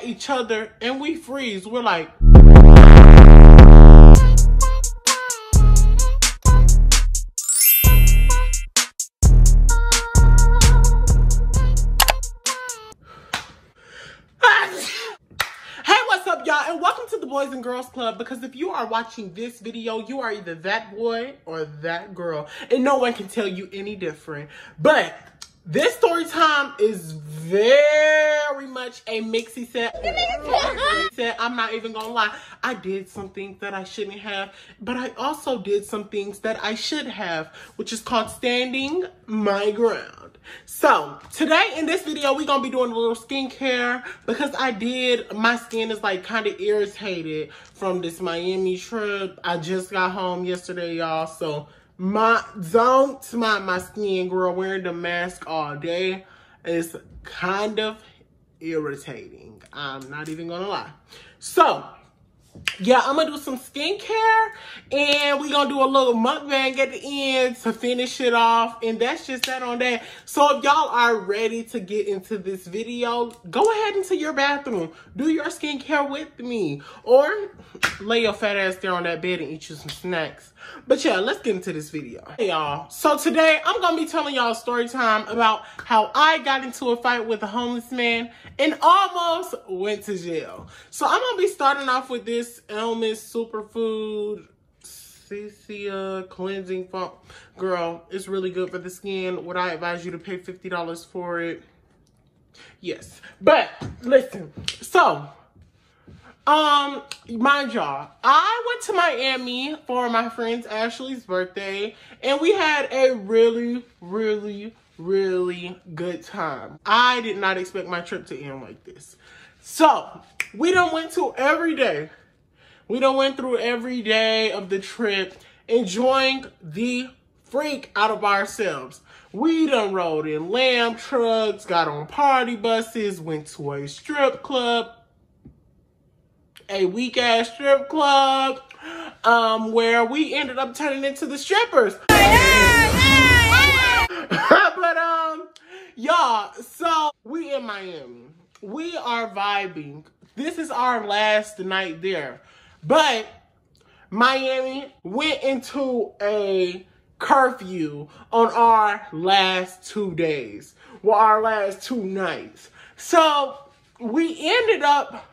at each other and we freeze. We're like, y'all, and welcome to the Boys and Girls Club, because if you are watching this video, you are either that boy or that girl, and no one can tell you any different. But this story time is very much a mixy set. I'm not even gonna lie. I did some things that I shouldn't have, but I also did some things that I should have, which is called standing my ground. So today in this video, we're gonna be doing a little skincare because my skin is like kind of irritated from this Miami trip. I just got home yesterday, y'all. So don't mind my skin, girl. Wearing the mask all day is kind of irritating. I'm not even gonna lie. So yeah, I'm gonna do some skincare and we're gonna do a little mukbang at the end to finish it off, and that's just that on that. So if y'all are ready to get into this video, go ahead into your bathroom, do your skincare with me, or lay your fat ass there on that bed and eat you some snacks. But yeah, let's get into this video. Hey y'all, so today I'm gonna be telling y'all a story time about how I got into a fight with a homeless man and almost went to jail. So I'm gonna be starting off with this Elmer's Superfood Ceccia Cleansing Foam. Girl, it's really good for the skin. Would I advise you to pay $50 for it? Yes. But listen, so mind y'all, I went to Miami for my friend Ashley's birthday, and we had a really good time. I did not expect my trip to end like this. So we done went to every day. We done went through every day of the trip, enjoying the freak out of ourselves. We done rode in lamb trucks, got on party buses, went to a strip club, a weak ass strip club, where we ended up turning into the strippers. But y'all, so we in Miami. We are vibing. This is our last night there. But Miami went into a curfew on our last 2 days. Well, our last 2 nights. So we ended up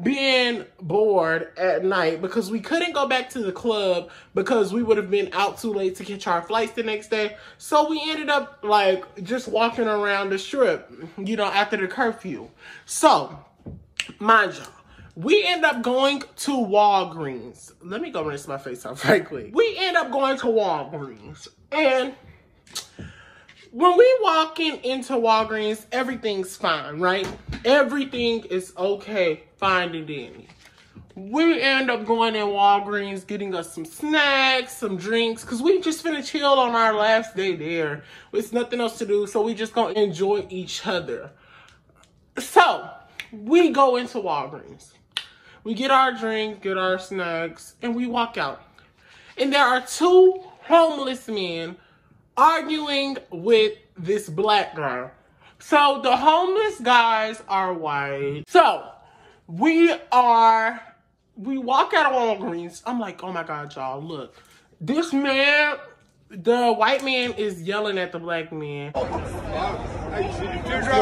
being bored at night because we couldn't go back to the club because we would have been out too late to catch our flights the next day. So we ended up like just walking around the strip, you know, after the curfew. So mind y'all, we end up going to Walgreens. Let me go rinse my face off right quick. We end up going to Walgreens, and when we walking into Walgreens, everything's fine, right? Everything is okay, fine and dandy. We end up going in Walgreens, getting us some snacks, some drinks, because we just finna chill on our last day there. There's nothing else to do, so we just gonna enjoy each other. So we go into Walgreens. We get our drinks, get our snacks, and we walk out. And there are 2 homeless men arguing with this black girl. So the homeless guys are white. So we walk out of Walgreens. I'm like, oh my God, y'all, look. This man, the white man is yelling at the black man. You're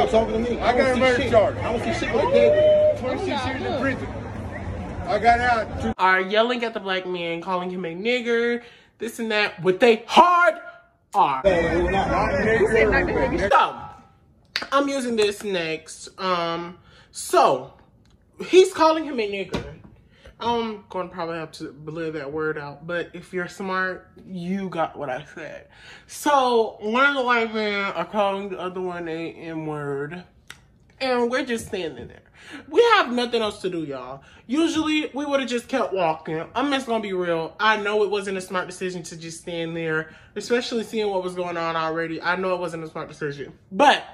talking to me. I got a murder charge. I don't see shit like that. 26 years in prison. I got out. Are yelling at the black man, calling him a nigger, this and that, with they hard R. So I'm using this next. So he's calling him a nigger. I'm going to probably have to blur that word out, but if you're smart, you got what I said. So one of the white men are calling the other one a N-word, and we're just standing there. We have nothing else to do, y'all. Usually, we would have just kept walking. I'm just gonna be real. I know it wasn't a smart decision to just stand there, especially seeing what was going on already. I know it wasn't a smart decision. But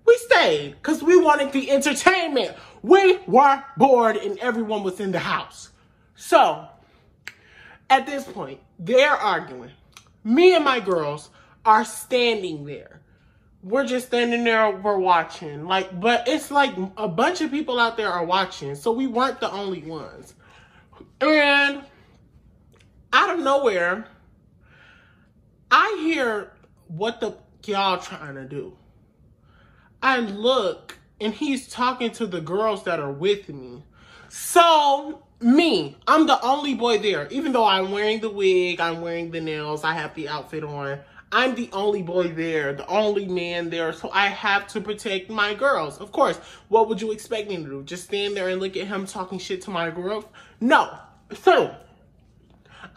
we stayed because we wanted the entertainment. We were bored and everyone was in the house. So, at this point, they're arguing. Me and my girls are standing there. we're just standing there, we're watching. Like, but it's like a bunch of people out there are watching. So we weren't the only ones. And out of nowhere, I hear, what the y'all trying to do? I look, and he's talking to the girls that are with me. So, I'm the only boy there. Even though I'm wearing the wig, I'm wearing the nails, I have the outfit on. I'm the only boy there, the only man there. So I have to protect my girls. Of course, what would you expect me to do? Just stand there and look at him talking shit to my girls? No. So,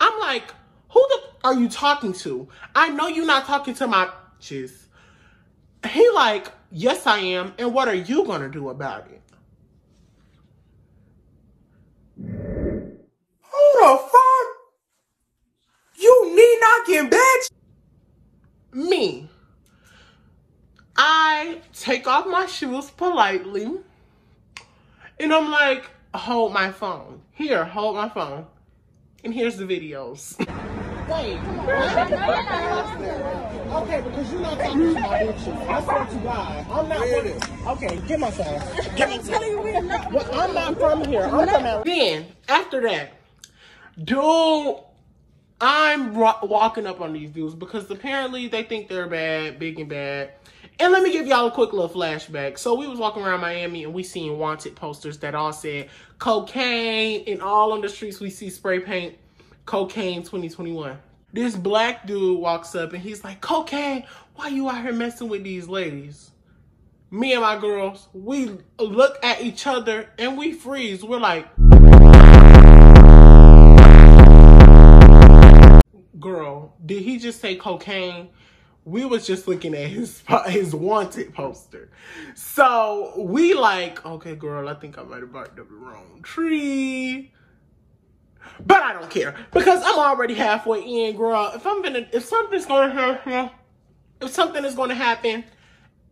I'm like, who the are you talking to? I know you're not talking to my bitches. He like, yes, I am. And what are you going to do about it? Who the fuck? You knee-knocking bitch? Me. I take off my shoes politely. And I'm like, hold my phone. Here, hold my phone. And here's the videos. Wait, come on. Okay, because you're not talking to my bitches. I swear to God. I'm not really. Okay, get my phone. I'm telling you we're not. Well, I'm not from here. I'm from Atlanta. Then, after that, dude, I'm walking up on these dudes because apparently they think they're bad, big and bad. And let me give y'all a quick little flashback. So we was walking around Miami and we seen wanted posters that all said cocaine, and all on the streets we see spray paint, cocaine 2021. This black dude walks up and he's like, cocaine, why you out here messing with these ladies? Me and my girls, we look at each other and we freeze. We're like, girl, did he just say cocaine? We was just looking at his wanted poster. So we like, okay, girl, I think I might have barked up the wrong tree. But I don't care because I'm already halfway in, girl. If something is gonna happen,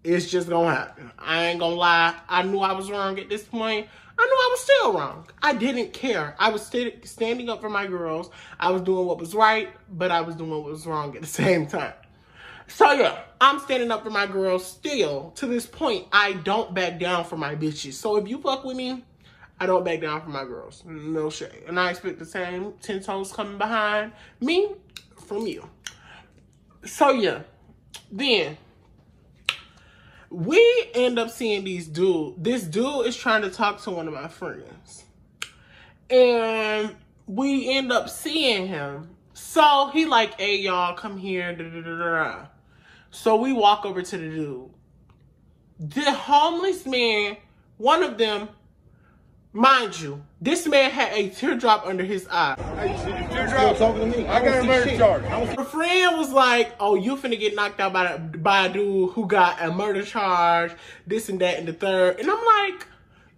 it's just gonna happen. I ain't gonna lie. I knew I was wrong at this point. I knew I was still wrong. I didn't care. I was standing up for my girls. I was doing what was right, but I was doing what was wrong at the same time. So yeah, I'm standing up for my girls still. To this point, I don't back down for my bitches. So if you fuck with me, I don't back down for my girls. No shade. And I expect the same 10 toes coming behind me from you. So yeah, then we end up seeing this dude is trying to talk to one of my friends. And we end up seeing him. So he like, hey y'all, come here. Da, da, da, da. So we walk over to the dude. The homeless man, one of them, mind you, this man had a teardrop under his eye. Hey, teardrop talking to me. I got a murder charge. My friend was like, oh, you finna get knocked out by a dude who got a murder charge, this and that and the third. And I'm like,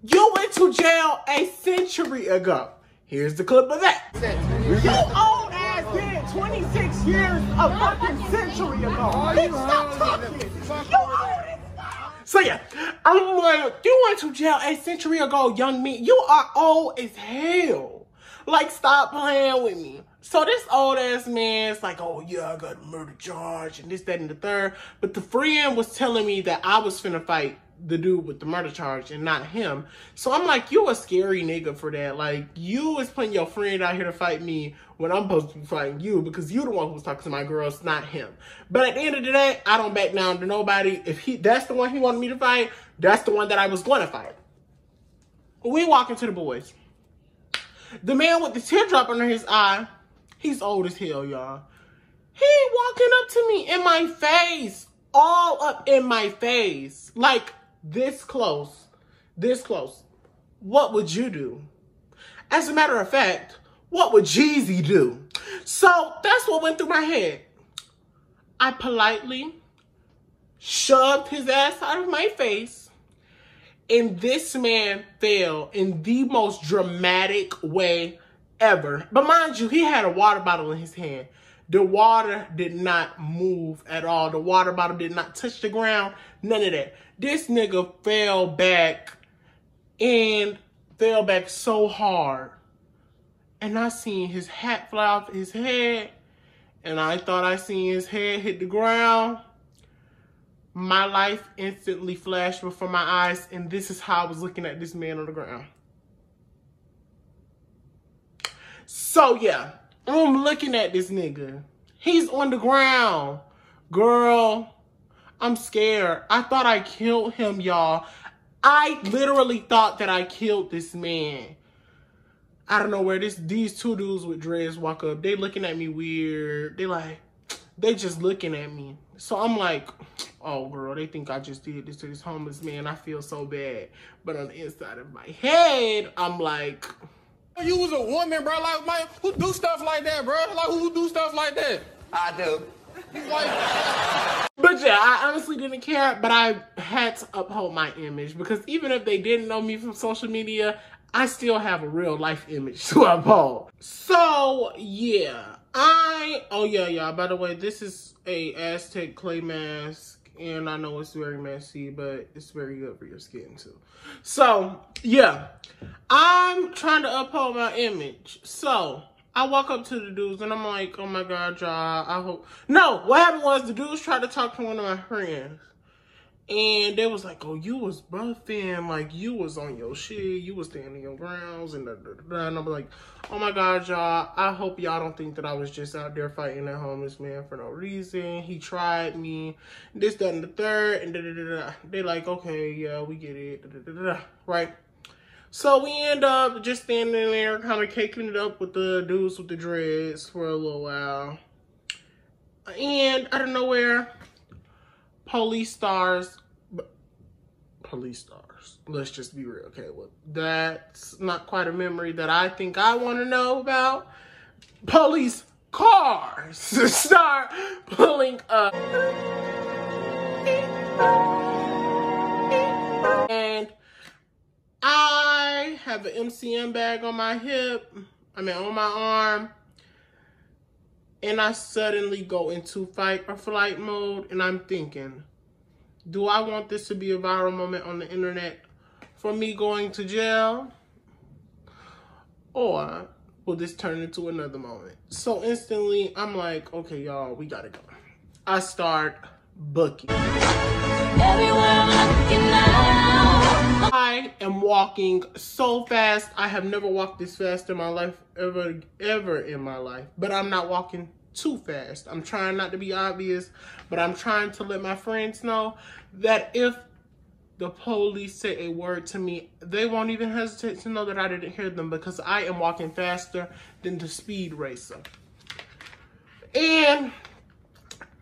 you went to jail a century ago. Here's the clip of that. You old ass did 26 years a fucking century ago. Bitch, stop talking. You old as fuck. So yeah, I'm like, you went to jail a century ago, young me. You are old as hell. Like, stop playing with me. So this old ass man's like, oh yeah, I got a murder charge and this, that, and the third. But the friend was telling me that I was finna fight the dude with the murder charge and not him. So I'm like, you a scary nigga for that. Like, you is putting your friend out here to fight me when I'm supposed to be fighting you because you the one who was talking to my girls, not him. But at the end of the day, I don't back down to nobody. If that's the one he wanted me to fight, that's the one that I was going to fight. We walk into the boys. The man with the teardrop under his eye, he's old as hell, y'all. He walking up to me in my face, all up in my face, like this close, this close. What would you do? As a matter of fact, what would Jeezy do? So that's what went through my head. I politely shoved his ass out of my face, and this man fell in the most dramatic way ever. But mind you, he had a water bottle in his hand. The water did not move at all. The water bottle did not touch the ground. None of that. This nigga fell back and fell back so hard. And I seen his hat fly off his head. And I thought I seen his head hit the ground. my life instantly flashed before my eyes, and this is how I was looking at this man on the ground. So yeah, I'm looking at this nigga. He's on the ground. Girl, I'm scared. I thought I killed him, y'all. I literally thought that I killed this man. I don't know where these two dudes with dreads walk up. They looking at me weird. They just looking at me. So I'm like, oh girl, they think I just did this to this homeless man. I feel so bad. But on the inside of my head, I'm like, you was a woman, bro. Like, man, who do stuff like that, bro? Like, who do stuff like that? I do. But yeah, I honestly didn't care, but I had to uphold my image because even if they didn't know me from social media, I still have a real life image to uphold. So yeah, oh yeah, y'all, by the way, this is a Aztec clay mask, and I know it's very messy, but it's very good for your skin too. So yeah, I'm trying to uphold my image. So I walk up to the dudes and I'm like, oh my God, y'all, I hope. No, what happened was the dudes tried to talk to one of my friends. And they was like, oh, you was buffing, like you was on your shit, you was standing your grounds, and and I'm like, oh my God, y'all, I hope y'all don't think that I was just out there fighting that homeless man for no reason. He tried me, this, that, and the third, and They like, okay, yeah, we get it, right? So we end up just standing there, kind of caking it up with the dudes with the dreads for a little while. And out of nowhere, police stars. Let's just be real, okay? Well, that's not quite a memory that I think I want to know about. Police cars start pulling up. And I have an MCM bag on my hip, on my arm, and I suddenly go into fight or flight mode, and I'm thinking, do I want this to be a viral moment on the internet for me going to jail? Or will this turn into another moment? So instantly, I'm like, okay, y'all, we gotta go. I start booking. Everywhere I'm looking now. I am walking so fast. I have never walked this fast in my life, ever in my life. But I'm not walking too fast. I'm trying not to be obvious, but I'm trying to let my friends know that if the police say a word to me, they won't even hesitate to know that I didn't hear them because I am walking faster than the speed racer. And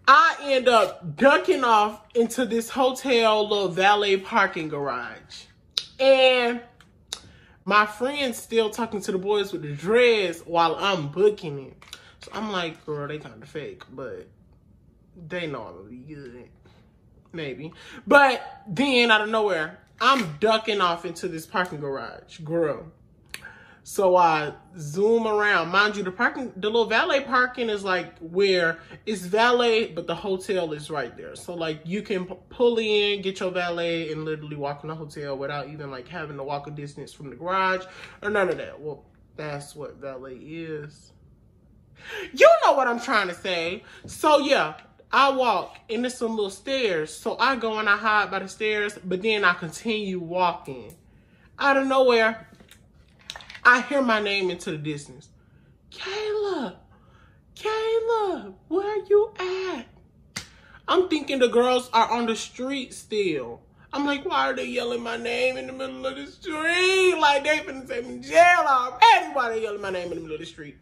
I end up ducking off into this hotel little valet parking garage. And my friend's still talking to the boys with the dreads while I'm booking it. So I'm like, girl, they kind of fake, but they know I'm gonna be good. Maybe. But then out of nowhere, I'm ducking off into this parking garage, girl. So I zoom around. Mind you, the little valet parking is like where it's valet, but the hotel is right there. So like you can pull in, get your valet, and literally walk in the hotel without even like having to walk a distance from the garage or none of that. Well, that's what valet is. You know what I'm trying to say. So yeah, I walk and there's some little stairs. So I go and I hide by the stairs, but then I continue walking. Out of nowhere, I hear my name into the distance. Caleb, where you at? I'm thinking the girls are on the street still. I'm like, why are they yelling my name in the middle of the street? Like they finna take me to jail already. Why they yelling my name in the middle of the street?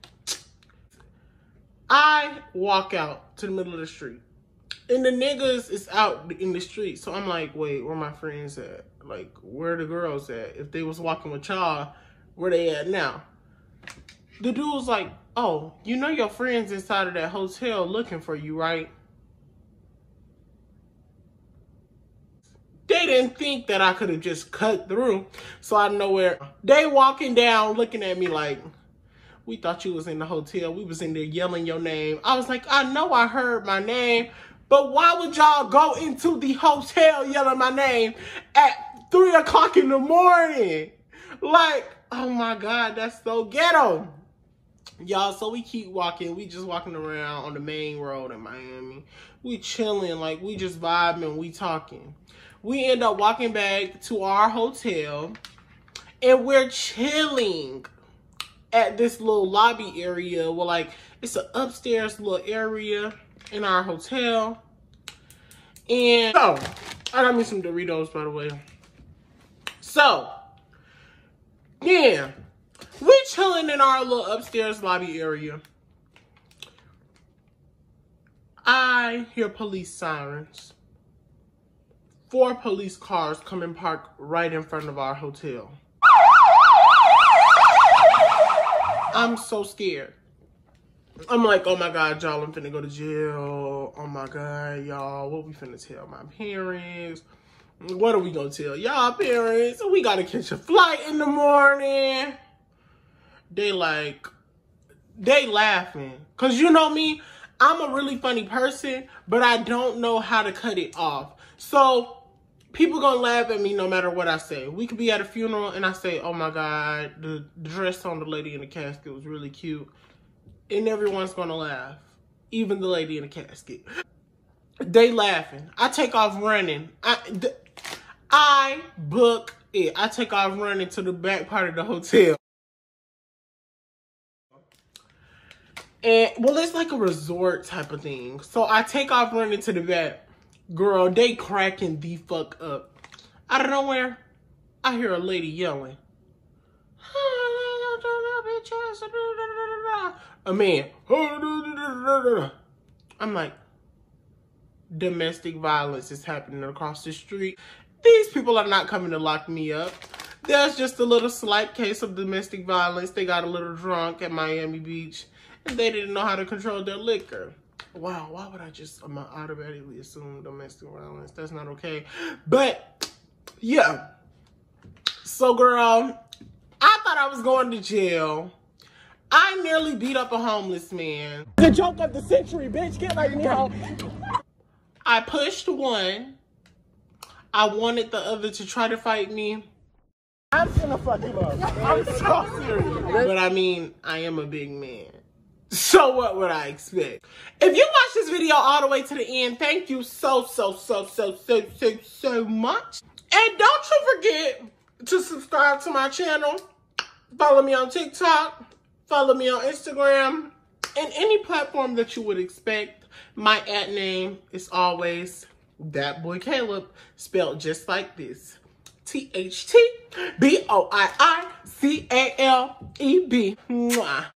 I walk out to the middle of the street. And the niggas is out in the street. So I'm like, wait, where my friends at? Like, where the girls at? If they was walking with y'all, where they at now? The dude's like, oh, you know your friends inside of that hotel looking for you, right? They didn't think that I could have just cut through. So out of nowhere, they walking down looking at me like, we thought you was in the hotel. We was in there yelling your name. I was like, I know I heard my name, but why would y'all go into the hotel yelling my name at 3 o'clock in the morning? Like, oh my God, that's so ghetto. Y'all, so we keep walking. We just walking around on the main road in Miami. We chilling, like we just vibing, we talking. We end up walking back to our hotel and we're chilling at this little lobby area where like it's an upstairs little area in our hotel. And so I got me some Doritos, by the way. So yeah, we chilling in our little upstairs lobby area. I hear police sirens. 4 police cars come and park right in front of our hotel. I'm so scared. I'm like, oh my God, y'all, I'm finna go to jail. Oh my God, y'all, what we finna tell my parents? What are we gonna tell y'all parents? We gotta catch a flight in the morning. They laughing. Cause you know me, I'm a really funny person, but I don't know how to cut it off. So people gonna laugh at me no matter what I say. We could be at a funeral and I say, oh my God, the dress on the lady in the casket was really cute. And everyone's gonna laugh. Even the lady in the casket. They laughing. I take off running. I book it. I take off running to the back part of the hotel. And, well, it's like a resort type of thing. So I take off running to the back. Girl, they cracking the fuck up. Out of nowhere, I hear a lady yelling. A man. I'm like, domestic violence is happening across the street. These people are not coming to lock me up. There's just a little slight case of domestic violence. They got a little drunk at Miami Beach and they didn't know how to control their liquor. Wow, why would I just automatically assume domestic violence? That's not okay. But yeah. So girl, I thought I was going to jail. I nearly beat up a homeless man. The joke of the century, bitch. Get like me home. I pushed one. I wanted the other to try to fight me. I'm gonna fuck you up. I'm so serious. But I mean, I am a big man. So what would I expect? If you watch this video all the way to the end, thank you so much. And don't you forget to subscribe to my channel. Follow me on TikTok. Follow me on Instagram. And any platform that you would expect. My @ name is always THTBOIICALEB, spelled just like this. THTBOIICALEB. Mwah.